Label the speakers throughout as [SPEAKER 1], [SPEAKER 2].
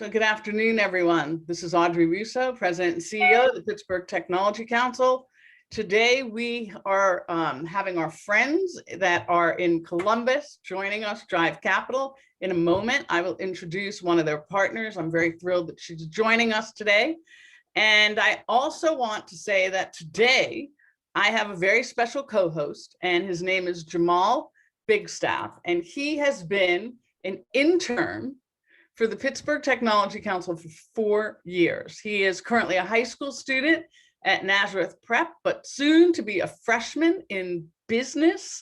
[SPEAKER 1] So good afternoon, everyone. This is Audrey Russo, President and CEO of the Pittsburgh Technology Council. Today, we are having our friends that are in Columbus joining us, Drive Capital. In a moment, I will introduce one of their partners. I'm very thrilled that she's joining us today. And I also want to say that today, I have a very special co-host, and his name is Jamal Bigstaff, and he has been an intern for the Pittsburgh Technology Council for 4 years. He is currently a high school student at Nazareth Prep, but soon to be a freshman in business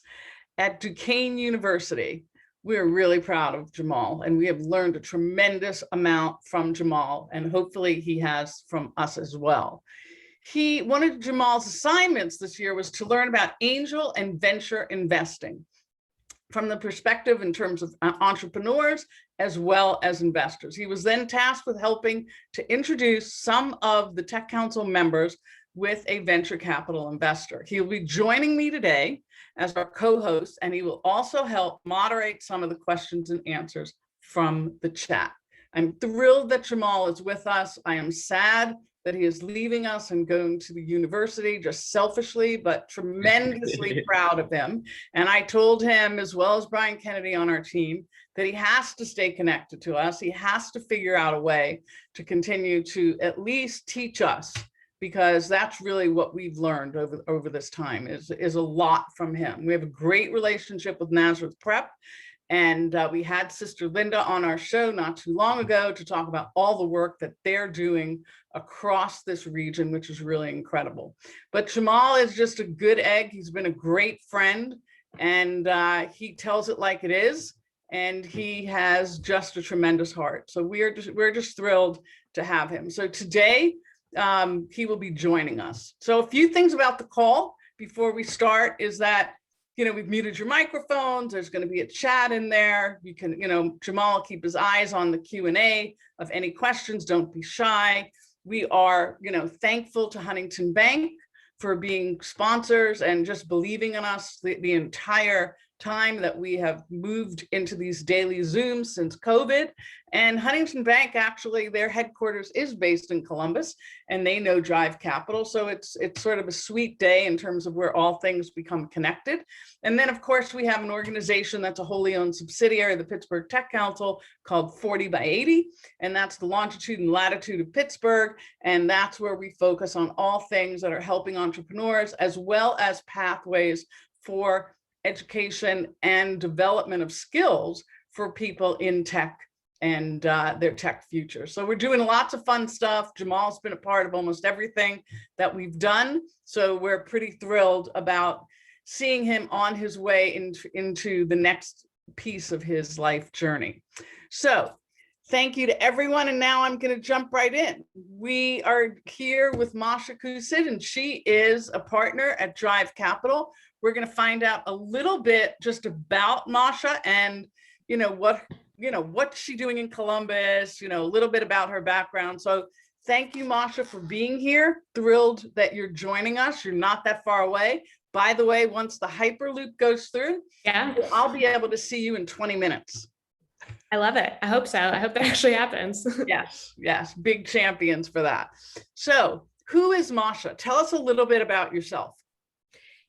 [SPEAKER 1] at Duquesne University. We're really proud of Jamal, and we have learned a tremendous amount from Jamal, and hopefully he has from us as well. One of Jamal's assignments this year was to learn about angel and venture investing from the perspective in terms of entrepreneurs as well as investors. He was then tasked with helping to introduce some of the Tech Council members with a venture capital investor. He'll be joining me today as our co-host, and he will also help moderate some of the questions and answers from the chat. I'm thrilled that Jamal is with us. I am sad that he is leaving us and going to the university, just selfishly, but tremendously proud of him. And I told him, as well as Brian Kennedy on our team, that he has to stay connected to us. He has to figure out a way to continue to at least teach us, because that's really what we've learned over this time is a lot from him. We have a great relationship with Nazareth Prep. And we had Sister Linda on our show not too long ago to talk about all the work that they're doing across this region, which is really incredible. But Jamal is just a good egg. He's been a great friend, and he tells it like it is. And he has just a tremendous heart. So we're just thrilled to have him. So today he will be joining us. So a few things about the call before we start is that, we've muted your microphones. There's going to be a chat in there. You can, Jamal will keep his eyes on the Q&A of any questions. Don't be shy. We are, thankful to Huntington Bank for being sponsors and just believing in us the entire time that we have moved into these daily Zooms since COVID. And Huntington Bank, actually, their headquarters is based in Columbus, and they know Drive Capital. So it's sort of a sweet day in terms of where all things become connected. And then, of course, we have an organization that's a wholly owned subsidiary of the Pittsburgh Tech Council called 40 by 80. And that's the longitude and latitude of Pittsburgh. And that's where we focus on all things that are helping entrepreneurs, as well as pathways for education and development of skills for people in tech and their tech future. So we're doing lots of fun stuff. Jamal's been a part of almost everything that we've done. So we're pretty thrilled about seeing him on his way into the next piece of his life journey. So thank you to everyone. And now I'm going to jump right in. We are here with Masha Khusid, and she is a partner at Drive Capital. We're going to find out a little bit just about Masha and, what's she doing in Columbus, a little bit about her background. So thank you, Masha, for being here. Thrilled that you're joining us. You're not that far away. By the way, once the Hyperloop goes through, I'll be able to see you in 20 minutes.
[SPEAKER 2] I love it. I hope so. I hope that actually happens.
[SPEAKER 1] Yes. Big champions for that. So who is Masha? Tell us a little bit about yourself.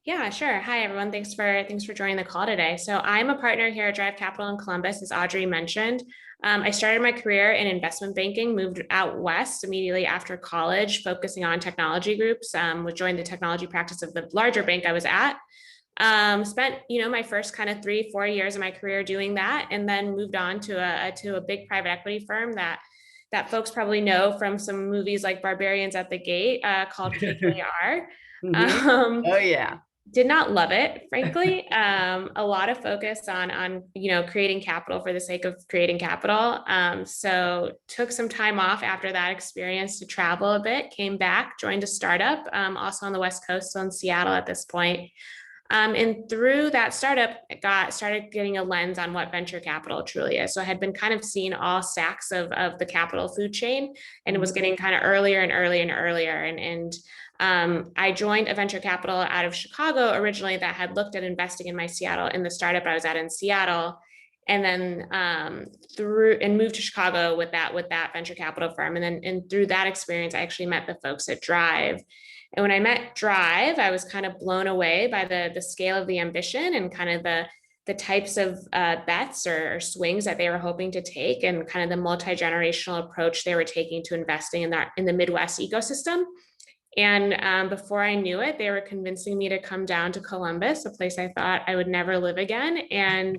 [SPEAKER 2] Yeah, sure. Hi, everyone. Thanks for joining the call today. So I'm a partner here at Drive Capital in Columbus, as Audrey mentioned. I started my career in investment banking, moved out west immediately after college, focusing on technology groups, joined the technology practice of the larger bank I was at. Spent, my first kind of 3-4 years of my career doing that, and then moved on to a big private equity firm that folks probably know from some movies like Barbarians at the Gate, called KKR.
[SPEAKER 1] Oh yeah.
[SPEAKER 2] Did not love it, frankly. A lot of focus on creating capital for the sake of creating capital. So took some time off after that experience to travel a bit, came back, joined a startup, also on the West Coast, so in Seattle at this point. And through that startup, started getting a lens on what venture capital truly is. So I had been kind of seeing all stacks of the capital food chain, and it was getting kind of earlier and earlier. I joined a venture capital out of Chicago originally that had looked at investing in the startup I was at in Seattle. and then moved to Chicago with that venture capital firm. And through that experience, I actually met the folks at Drive. And when I met Drive, I was kind of blown away by the scale of the ambition and kind of the types of bets or swings that they were hoping to take, and kind of the multi-generational approach they were taking to investing in the Midwest ecosystem. And before I knew it, they were convincing me to come down to Columbus, a place I thought I would never live again, and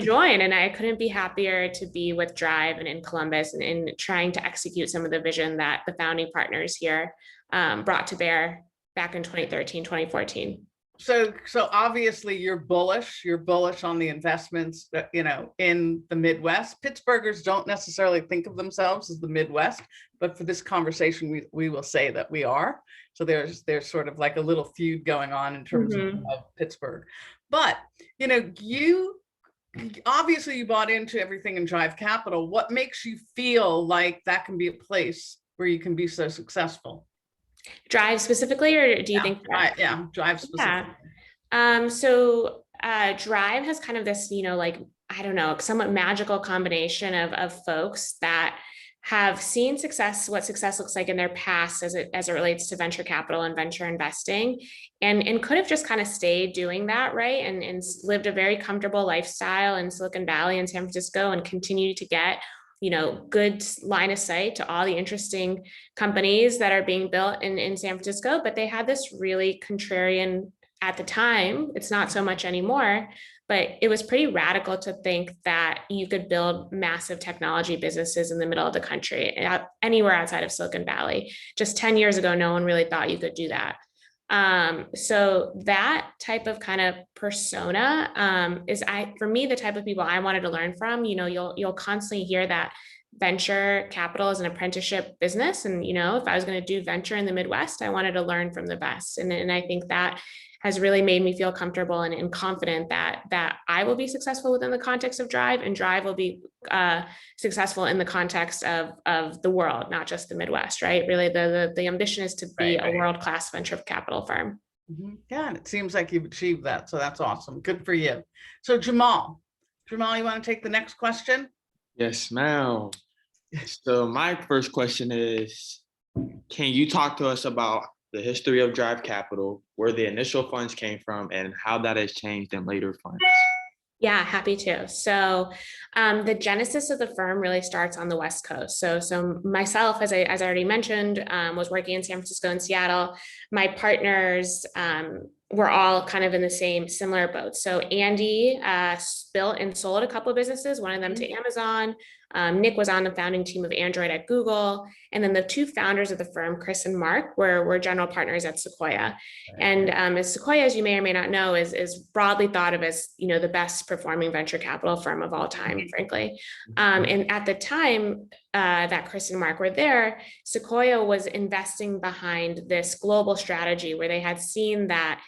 [SPEAKER 2] join. And I couldn't be happier to be with Drive and in Columbus, and trying to execute some of the vision that the founding partners here brought to bear back in 2013, 2014.
[SPEAKER 1] So obviously you're bullish on the investments that, in the Midwest. Pittsburghers don't necessarily think of themselves as the Midwest, but for this conversation, we will say that we are. So there's sort of like a little feud going on in terms of Pittsburgh. But, you obviously you bought into everything in Drive Capital. What makes you feel like that can be a place where you can be so successful?
[SPEAKER 2] Drive specifically, or do you think?
[SPEAKER 1] Drive specifically.
[SPEAKER 2] So Drive has kind of this, I don't know, somewhat magical combination of folks that have seen success, what success looks like in their past as it relates to venture capital and venture investing, and could have just kind of stayed doing that, right? And lived a very comfortable lifestyle in Silicon Valley and San Francisco, and continued to get good line of sight to all the interesting companies that are being built in San Francisco. But they had this really contrarian, at the time, it's not so much anymore, but it was pretty radical to think that you could build massive technology businesses in the middle of the country, anywhere outside of Silicon Valley. Just 10 years ago, no one really thought you could do that. So that type of kind of persona is, for me, the type of people I wanted to learn from. You'll constantly hear that venture capital is an apprenticeship business. And, if I was going to do venture in the Midwest, I wanted to learn from the best. And I think that has really made me feel comfortable and confident that I will be successful within the context of Drive, and Drive will be successful in the context of the world, not just the Midwest, right? Really, the ambition is to be a world-class venture capital firm.
[SPEAKER 1] Yeah, and it seems like you've achieved that. So that's awesome. Good for you. So Jamal, you want to take the next question?
[SPEAKER 3] Yes, ma'am. So my first question is, can you talk to us about the history of Drive Capital, where the initial funds came from, and how that has changed in later funds?
[SPEAKER 2] Yeah, happy to. So the genesis of the firm really starts on the West Coast. So myself, as I already mentioned, was working in San Francisco and Seattle. My partners were all kind of in the similar boat. So Andy built and sold a couple of businesses, one of them to Amazon. Nick was on the founding team of Android at Google. And then the two founders of the firm, Chris and Mark, were general partners at Sequoia. And as Sequoia, as you may or may not know, is broadly thought of as, the best performing venture capital firm of all time, frankly. And at the time that Chris and Mark were there, Sequoia was investing behind this global strategy where they had seen that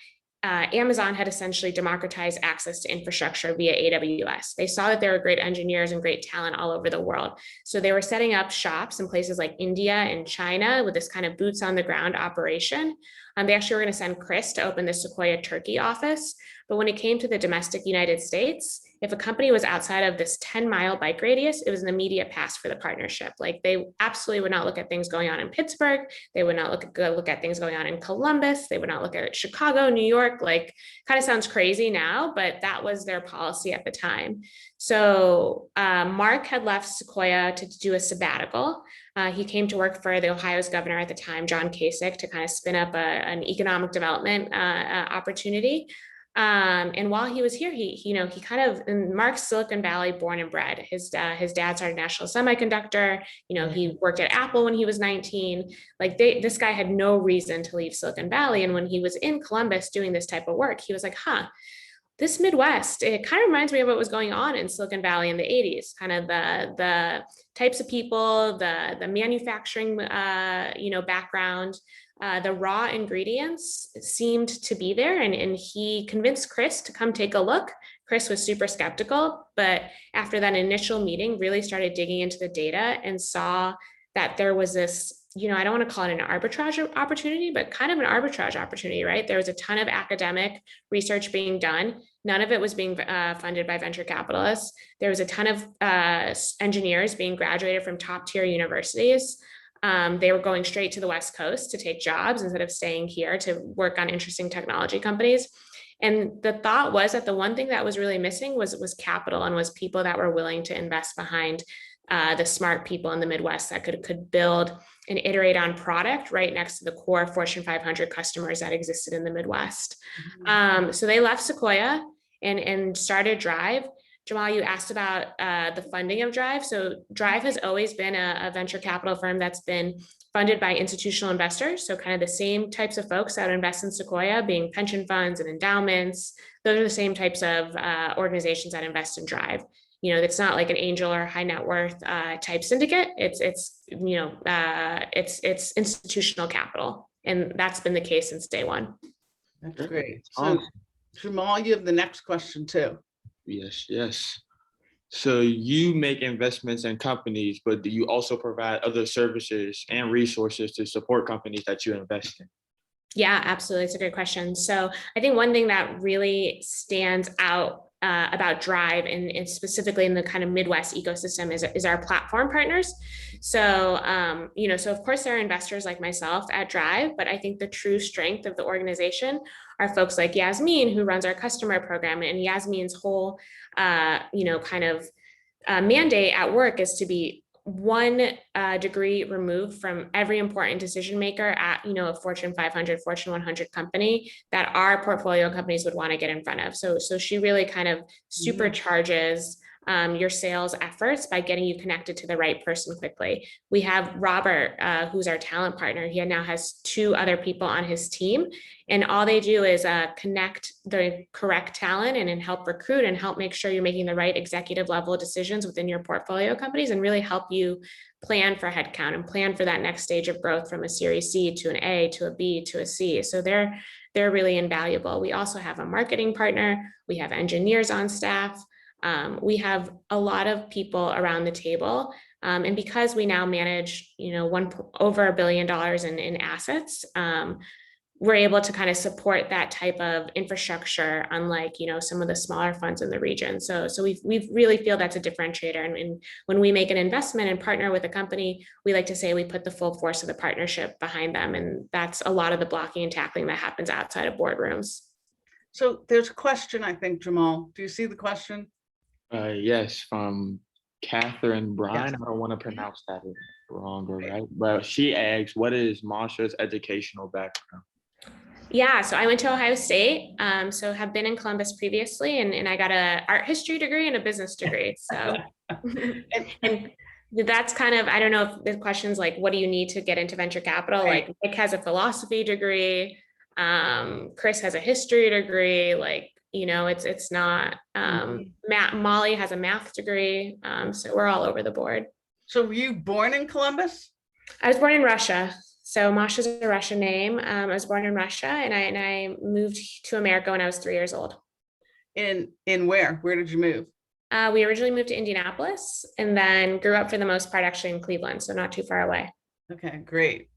[SPEAKER 2] Amazon had essentially democratized access to infrastructure via AWS. They saw that there were great engineers and great talent all over the world. So they were setting up shops in places like India and China with this kind of boots on the ground operation. They actually were going to send Chris to open the Sequoia Turkey office. But when it came to the domestic United States, if a company was outside of this 10-mile bike radius, it was an immediate pass for the partnership. Like, they absolutely would not look at things going on in Pittsburgh. They would not look at things going on in Columbus. They would not look at Chicago, New York. Like, kind of sounds crazy now, but that was their policy at the time. So Mark had left Sequoia to do a sabbatical. He came to work for the Ohio's governor at the time, John Kasich, to kind of spin up an economic development opportunity. And while he was here, he kind of, in Mark's Silicon Valley born and bred. His dad started National Semiconductor. He worked at Apple when he was 19. Like, this guy had no reason to leave Silicon Valley. And when he was in Columbus doing this type of work, he was like, this Midwest, it kind of reminds me of what was going on in Silicon Valley in the 80s, kind of the types of people, the manufacturing, background. The raw ingredients seemed to be there, and he convinced Chris to come take a look. Chris was super skeptical, but after that initial meeting, really started digging into the data and saw that there was this I don't want to call it an arbitrage opportunity, but kind of an arbitrage opportunity, right? There was a ton of academic research being done. None of it was being funded by venture capitalists. There was a ton of engineers being graduated from top tier universities. They were going straight to the West Coast to take jobs instead of staying here to work on interesting technology companies. And the thought was that the one thing that was really missing was capital, and was people that were willing to invest behind the smart people in the Midwest that could build and iterate on product right next to the core Fortune 500 customers that existed in the Midwest. So they left Sequoia and started Drive. Jamal, you asked about the funding of Drive. So Drive has always been a venture capital firm that's been funded by institutional investors. So kind of the same types of folks that invest in Sequoia, being pension funds and endowments. Those are the same types of organizations that invest in Drive. It's not like an angel or high net worth type syndicate. It's institutional capital, and that's been the case since day one.
[SPEAKER 1] That's great. So Jamal, you have the next question too.
[SPEAKER 3] Yes. So you make investments in companies, but do you also provide other services and resources to support companies that you invest in?
[SPEAKER 2] Yeah, absolutely. It's a great question. So I think one thing that really stands out about Drive and specifically in the kind of Midwest ecosystem is our platform partners. So, so of course there are investors like myself at Drive, but I think the true strength of the organization are folks like Yasmin, who runs our customer program, and Yasmin's whole, mandate at work is to be one degree removed from every important decision maker at a Fortune 500, Fortune 100 company that our portfolio companies would want to get in front of. So she really kind of supercharges your sales efforts by getting you connected to the right person quickly. We have Robert, who's our talent partner. He now has 2 other people on his team, and all they do is connect the correct talent and help recruit and help make sure you're making the right executive level decisions within your portfolio companies, and really help you plan for headcount and plan for that next stage of growth from a Series C to an A to a B to a C. So they're really invaluable. We also have a marketing partner. We have engineers on staff. We have a lot of people around the table. And because we now manage, over $1 billion in assets, we're able to kind of support that type of infrastructure, unlike, some of the smaller funds in the region. So we really feel that's a differentiator. And when we make an investment and partner with a company, we like to say we put the full force of the partnership behind them. And that's a lot of the blocking and tackling that happens outside of boardrooms.
[SPEAKER 1] So there's a question, I think, Jamal. Do you see the question?
[SPEAKER 3] Yes, from Catherine Bryan.
[SPEAKER 1] Yes.
[SPEAKER 3] I don't want to pronounce that wrong or right, but she asks, what is Masha's educational background?
[SPEAKER 2] Yeah, so I went to Ohio State, so have been in Columbus previously, and I got an art history degree and a business degree. So, and that's kind of, I don't know if the question's like, what do you need to get into venture capital?
[SPEAKER 1] Right.
[SPEAKER 2] Like Nick has a philosophy degree, Chris has a history degree, it's not, Molly has a math degree, so we're all over the board.
[SPEAKER 1] So were you born in Columbus?
[SPEAKER 2] I was born in Russia. So Masha's a Russian name. I was born in Russia, and I moved to America when I was 3 years old.
[SPEAKER 1] In where? Where did you move?
[SPEAKER 2] We originally moved to Indianapolis and then grew up for the most part actually in Cleveland, so not too far away.
[SPEAKER 1] Okay, great.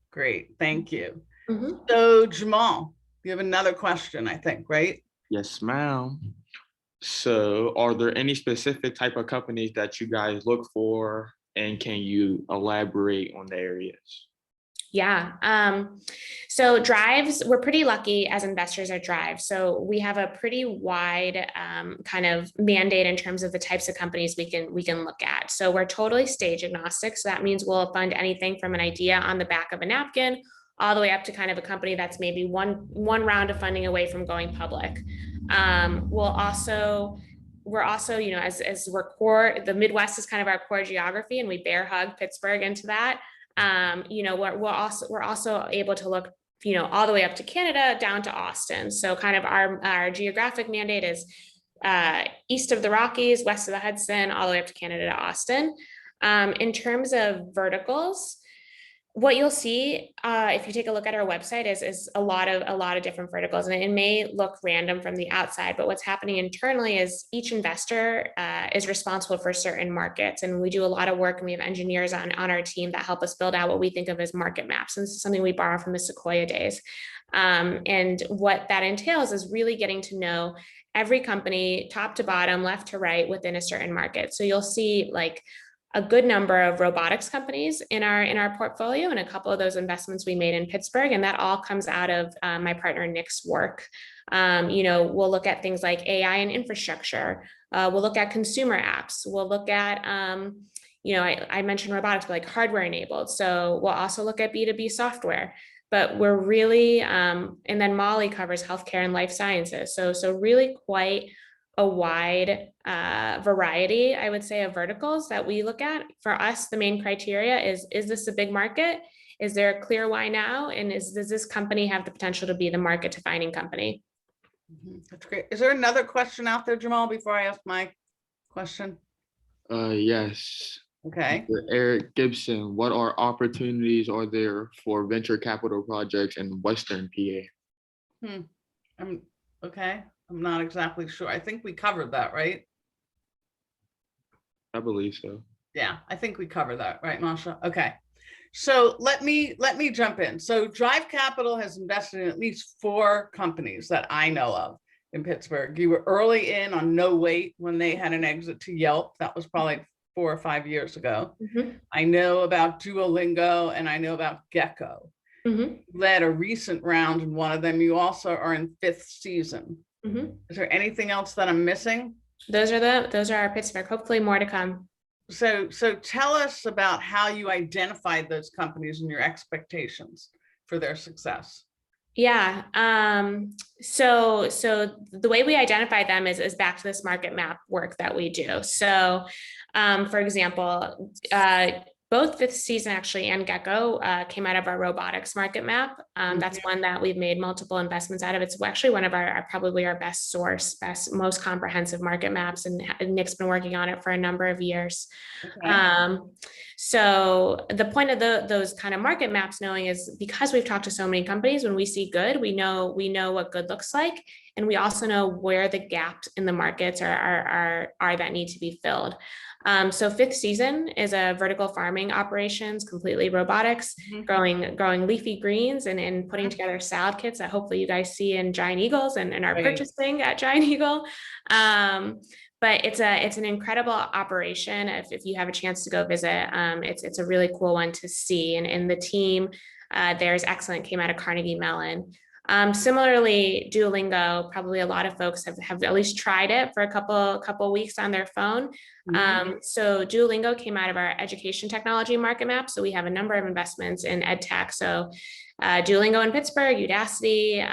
[SPEAKER 1] Thank you.
[SPEAKER 2] Mm-hmm.
[SPEAKER 1] So Jamal, you have another question, I think, right?
[SPEAKER 3] Yes, ma'am. So are there any specific type of companies that you guys look for, and can you elaborate on the areas?
[SPEAKER 2] Yeah. So Drives, we're pretty lucky as investors at Drive. So we have a pretty wide kind of mandate in terms of the types of companies we can look at. So we're totally stage agnostic. So that means we'll fund anything from an idea on the back of a napkin all the way up to kind of a company that's maybe one round of funding away from going public. We're also, as we're core, the Midwest is kind of our core geography, and we bear hug Pittsburgh into that. We're also able to look, all the way up to Canada down to Austin. So kind of our geographic mandate is east of the Rockies, west of the Hudson, all the way up to Canada to Austin. In terms of verticals, what you'll see if you take a look at our website is a lot of different verticals, and it may look random from the outside, but what's happening internally is each investor is responsible for certain markets, and we do a lot of work, and we have engineers on our team that help us build out what we think of as market maps, and this is something we borrow from the Sequoia days. And what that entails is really getting to know every company top to bottom, left to right within a certain market. So you'll see like a good number of robotics companies in our portfolio, and a couple of those investments we made in Pittsburgh, and that all comes out of my partner Nick's work. We'll look at things like AI and infrastructure. We'll look at consumer apps. We'll look at I mentioned robotics, but like hardware enabled. So we'll also look at B2B software. But we're really, and then Molly covers healthcare and life sciences. So really quite a wide variety, I would say, of verticals that we look at. For us, the main criteria is this a big market? Is there a clear why now? And does this company have the potential to be the market defining company?
[SPEAKER 1] That's great. Is there another question out there, Jamal, before I ask my question?
[SPEAKER 3] Yes.
[SPEAKER 1] Okay.
[SPEAKER 3] Eric Gibson, what are opportunities are there for venture capital projects in Western PA?
[SPEAKER 1] Okay. I'm not exactly sure. I think we covered that, right?
[SPEAKER 3] I believe so.
[SPEAKER 1] Yeah, I think we covered that, right, Masha? Okay. So let me jump in. So Drive Capital has invested in at least 4 companies that I know of in Pittsburgh. You were early in on No Wait when they had an exit to Yelp. That was probably 4 or 5 years ago.
[SPEAKER 2] Mm-hmm.
[SPEAKER 1] I know about Duolingo and I know about Gecko.
[SPEAKER 2] Mm-hmm.
[SPEAKER 1] Led a recent round in one of them. You also are in 5th season.
[SPEAKER 2] Mm-hmm.
[SPEAKER 1] Is there anything else that I'm missing?
[SPEAKER 2] Those are our Pittsburgh. Hopefully more to come. So
[SPEAKER 1] tell us about how you identified those companies and your expectations for their success.
[SPEAKER 2] Yeah. So the way we identify them is back to this market map work that we do. So, for example, both 5th season actually and Gecko came out of our robotics market map. That's one that we've made multiple investments out of. It's actually one of probably our best source, most comprehensive market maps, and Nick's been working on it for a number of years. Okay. So the point of those kind of market maps knowing is because we've talked to so many companies, when we see good, we know what good looks like. And we also know where the gaps in the markets are that need to be filled. So 5th season is a vertical farming operations, completely robotics, growing leafy greens and putting together salad kits that hopefully you guys see in Giant Eagles and are purchasing at Giant Eagle. But it's an incredible operation. If you have a chance to go visit, it's a really cool one to see. And the team there's excellent, came out of Carnegie Mellon. Similarly, Duolingo, probably a lot of folks have at least tried it for a couple weeks on their phone. So Duolingo came out of our education technology market map. So we have a number of investments in ed tech. So Duolingo in Pittsburgh, Udacity.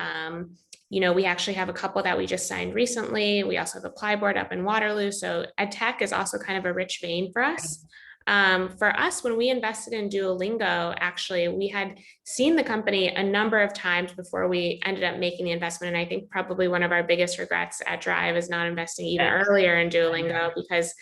[SPEAKER 2] We actually have a couple that we just signed recently. We also have a Plyboard up in Waterloo. So ed tech is also kind of a rich vein for us. For us, when we invested in Duolingo, actually, we had seen the company a number of times before we ended up making the investment. And I think probably one of our biggest regrets at Drive is not investing even earlier in Duolingo, because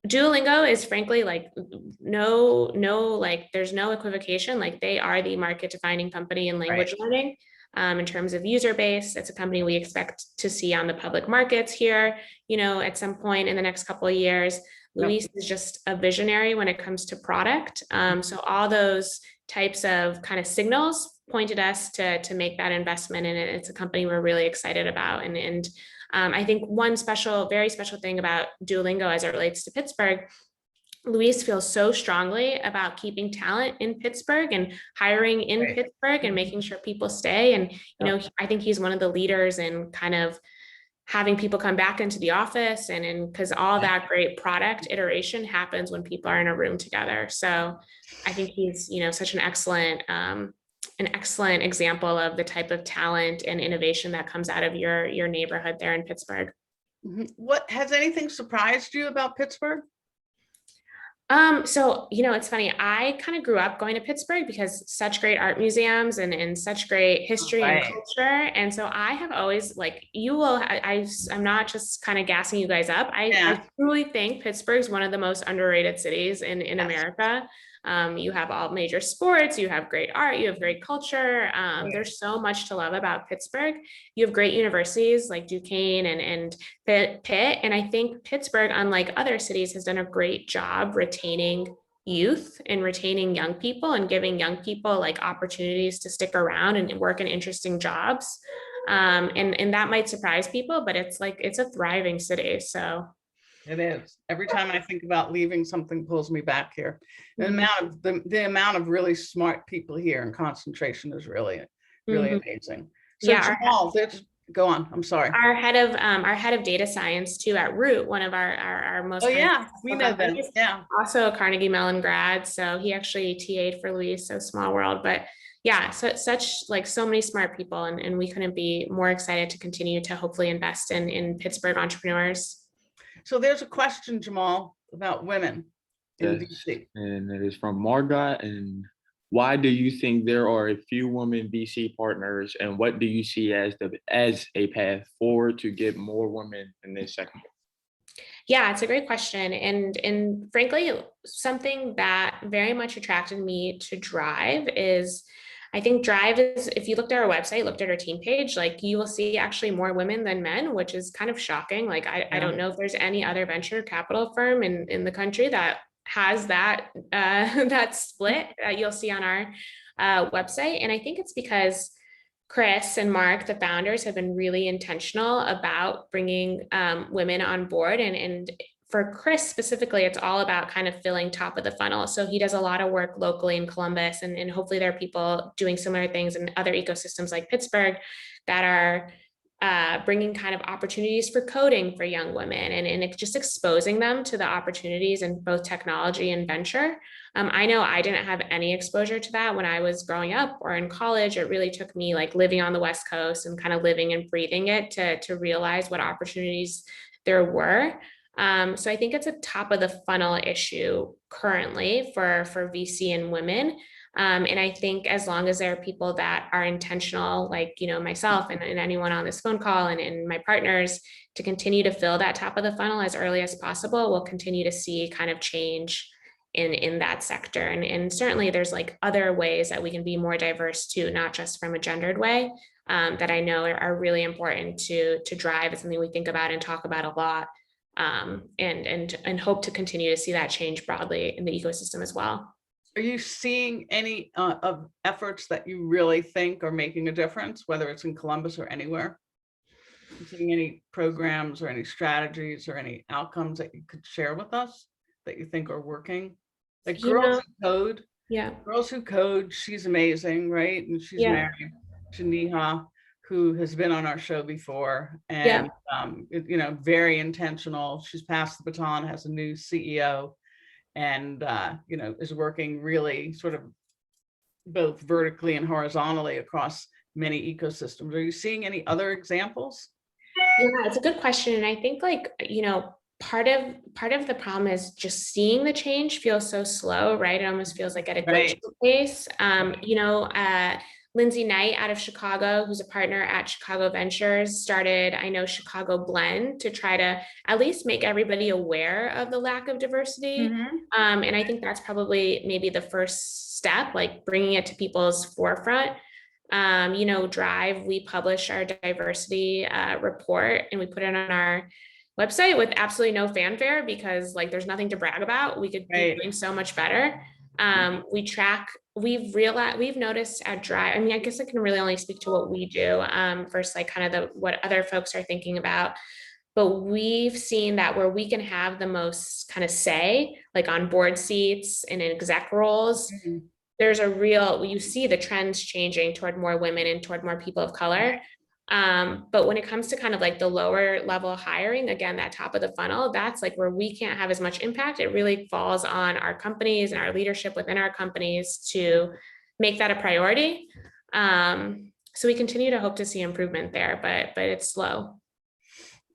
[SPEAKER 2] Duolingo is frankly like there's no equivocation. Like they are the market defining company in language learning. In terms of user base, it's a company we expect to see on the public markets here, at some point in the next couple of years. Luis is just a visionary when it comes to product. So all those types of kind of signals pointed us to make that investment. And it's a company we're really excited about. And I think one very special thing about Duolingo as it relates to Pittsburgh, Luis feels so strongly about keeping talent in Pittsburgh and hiring in Pittsburgh and making sure people stay. And, I think he's one of the leaders in kind of having people come back into the office and because all that great product iteration happens when people are in a room together. So I think he's, such an excellent example of the type of talent and innovation that comes out of your neighborhood there in Pittsburgh.
[SPEAKER 1] What has anything surprised you about Pittsburgh?
[SPEAKER 2] So, it's funny. I kind of grew up going to Pittsburgh because such great art museums and such great history and culture. And so I have always I'm not just kind of gassing you guys up. I truly think Pittsburgh is one of the most underrated cities in America. You have all major sports, you have great art, you have great culture. There's so much to love about Pittsburgh. You have great universities like Duquesne and Pitt. And I think Pittsburgh, unlike other cities, has done a great job retaining youth and retaining young people and giving young people like opportunities to stick around and work in interesting jobs. And that might surprise people, but it's a thriving city. So
[SPEAKER 1] it is. Every time I think about leaving, something pulls me back here. The amount of really smart people here and concentration is really amazing. So Jamal, go on. I'm sorry.
[SPEAKER 2] Our head of data science too at Root, one of our most.
[SPEAKER 1] Oh yeah, we know them. Yeah.
[SPEAKER 2] Also a Carnegie Mellon grad, so he actually TA'd for Luis. So small world, but yeah, so many smart people, and we couldn't be more excited to continue to hopefully invest in Pittsburgh entrepreneurs.
[SPEAKER 1] So there's a question, Jamal, about women in VC.
[SPEAKER 3] And it is from Margot. And why do you think there are a few women VC partners, and what do you see as a path forward to get more women in this sector?
[SPEAKER 2] Yeah, it's a great question. And frankly, something that very much attracted me to Drive is, I think Drive is, if you looked at our website, looked at our team page, like you will see actually more women than men, which is kind of shocking. Like, I don't know if there's any other venture capital firm in the country that has that, that split that you'll see on our website. And I think it's because Chris and Mark, the founders, have been really intentional about bringing women on board. And for Chris specifically, it's all about kind of filling top of the funnel. So he does a lot of work locally in Columbus, and hopefully there are people doing similar things in other ecosystems like Pittsburgh that are bringing kind of opportunities for coding for young women and just exposing them to the opportunities in both technology and venture. I know I didn't have any exposure to that when I was growing up or in college. It really took me like living on the West Coast and kind of living and breathing it to realize what opportunities there were. So I think it's a top of the funnel issue currently for VC and women. And I think as long as there are people that are intentional, like, myself and anyone on this phone call and my partners, to continue to fill that top of the funnel as early as possible, we'll continue to see kind of change in that sector. And certainly there's like other ways that we can be more diverse too, not just from a gendered way, that I know are really important to Drive. It's something we think about and talk about a lot. And hope to continue to see that change broadly in the ecosystem as well.
[SPEAKER 1] Are you seeing any of efforts that you really think are making a difference, whether it's in Columbus or anywhere? Are you seeing any programs or any strategies or any outcomes that you could share with us that you think are working? Like Girls Who Code. Yeah. Girls Who Code, she's amazing, right? And she's married to Neha, who has been on our show before, and very intentional. She's passed the baton, has a new CEO, and is working really sort of both vertically and horizontally across many ecosystems. Are you seeing any other examples?
[SPEAKER 2] Yeah, it's a good question. And I think part of the problem is just seeing the change feels so slow, right? It almost feels like at a glacial pace. Lindsay Knight out of Chicago, who's a partner at Chicago Ventures, started, I know, Chicago Blend to try to at least make everybody aware of the lack of diversity. And I think that's probably maybe the first step, like bringing it to people's forefront. Drive, we publish our diversity report and we put it on our website with absolutely no fanfare because like there's nothing to brag about. We could be doing so much better. We've noticed at Drive, I mean, I guess I can really only speak to what we do versus like kind of what other folks are thinking about, but we've seen that where we can have the most kind of say, like on board seats and in exec roles, there's you see the trends changing toward more women and toward more people of color. But when it comes to kind of like the lower level hiring, again, that top of the funnel, that's like where we can't have as much impact. It really falls on our companies and our leadership within our companies to make that a priority. So we continue to hope to see improvement there, but it's slow.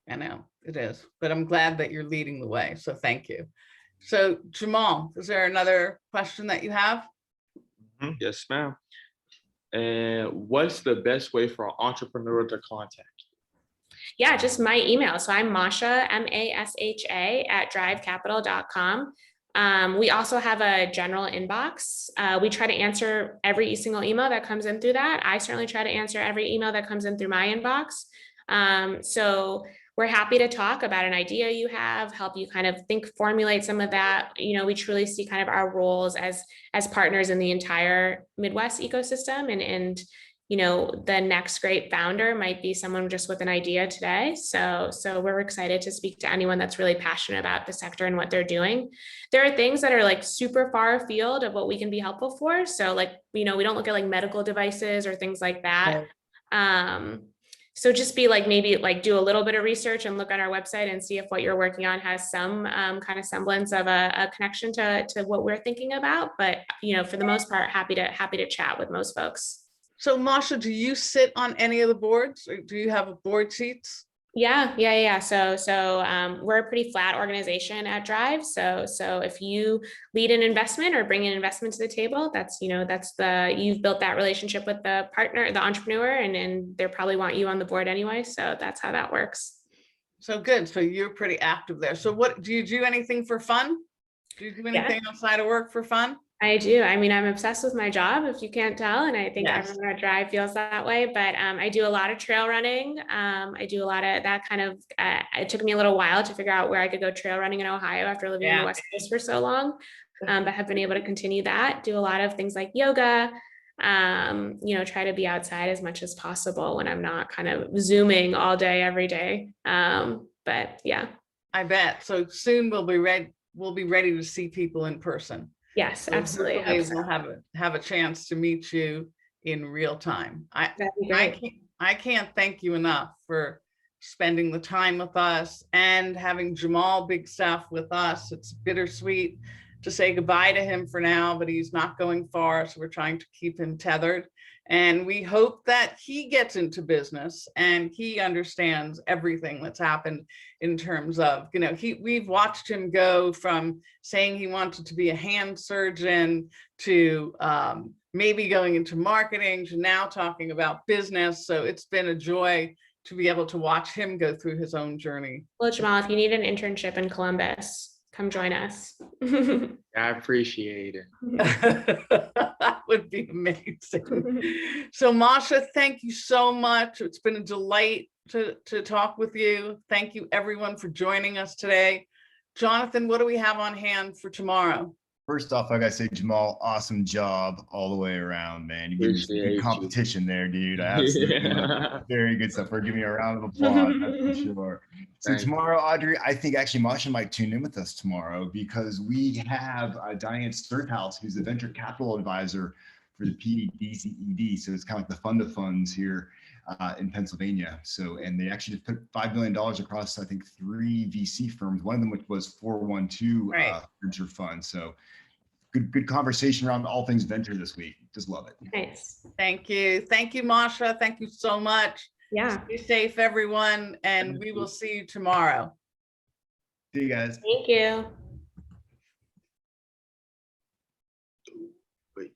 [SPEAKER 1] I know it is, but I'm glad that you're leading the way. So thank you. So Jamal, is there another question that you have?
[SPEAKER 3] Yes, ma'am. And what's the best way for an entrepreneur to contact?
[SPEAKER 2] Yeah, just my email. So I'm Masha, MASHA @drivecapital.com. We also have a general inbox. We try to answer every single email that comes in through that. I certainly try to answer every email that comes in through my inbox. So we're happy to talk about an idea you have, help you kind of formulate some of that. We truly see kind of our roles as partners in the entire Midwest ecosystem, and the next great founder might be someone just with an idea today. So we're excited to speak to anyone that's really passionate about the sector and what they're doing. There are things that are like super far afield of what we can be helpful for. So we don't look at like medical devices or things like that. So just be like, maybe like do a little bit of research and look on our website and see if what you're working on has some kind of semblance of a connection to what we're thinking about. But, for the most part, happy to chat with most folks.
[SPEAKER 1] So Masha, do you sit on any of the boards? Or do you have board seats?
[SPEAKER 2] Yeah. So we're a pretty flat organization at Drive. So if you lead an investment or bring an investment to the table, you've built that relationship with the partner, the entrepreneur, and they probably want you on the board anyway. So that's how that works.
[SPEAKER 1] So good. So you're pretty active there. So what do you do anything for fun? Do you do anything outside of work for fun?
[SPEAKER 2] I do. I mean, I'm obsessed with my job, if you can't tell, and I think
[SPEAKER 1] Yes.
[SPEAKER 2] everyone at Drive feels that way. But I do a lot of trail running. I do a lot of that kind of. It took me a little while to figure out where I could go trail running in Ohio after living in the West Coast for so long, but have been able to continue that. Do a lot of things like yoga. Try to be outside as much as possible when I'm not kind of Zooming all day every day. But yeah,
[SPEAKER 1] I bet. So soon we'll be ready. We'll be ready to see people in person.
[SPEAKER 2] Yes,
[SPEAKER 1] So
[SPEAKER 2] absolutely.
[SPEAKER 1] We'll have a chance to meet you in real time.
[SPEAKER 2] That'd be great.
[SPEAKER 1] I can't thank you enough for spending the time with us and having Jamal Big Stuff with us. It's bittersweet to say goodbye to him for now, but he's not going far, so we're trying to keep him tethered. And we hope that he gets into business and he understands everything that's happened in terms of, we've watched him go from saying he wanted to be a hand surgeon to maybe going into marketing to now talking about business. So it's been a joy to be able to watch him go through his own journey.
[SPEAKER 2] Well, Jamal, if you need an internship in Columbus, come join us.
[SPEAKER 3] I appreciate it.
[SPEAKER 1] That would be amazing. So Masha, thank you so much. It's been a delight to talk with you. Thank you everyone for joining us today. Jonathan, what do we have on hand for tomorrow?
[SPEAKER 4] First off, I gotta say, Jamal, awesome job all the way around, man. You gave me some good competition there, dude. Absolutely very good stuff. We're giving you a round of applause, that's for sure. So tomorrow, Audrey, I think actually Masha might tune in with us tomorrow because we have Diane Sturthouse, who's the venture capital advisor for the PDCED. So it's kind of like the fund of funds here in Pennsylvania. So, and they actually just put $5 million across, I think, 3 VC firms, one of them which was 412 venture fund. So good conversation around all things venture this week. Just love it.
[SPEAKER 2] Nice.
[SPEAKER 1] Thank you. Thank you, Masha. Thank you so much.
[SPEAKER 2] Yeah.
[SPEAKER 1] Stay safe, everyone, and we will see you tomorrow.
[SPEAKER 4] See you guys.
[SPEAKER 2] Thank you.
[SPEAKER 3] Wait,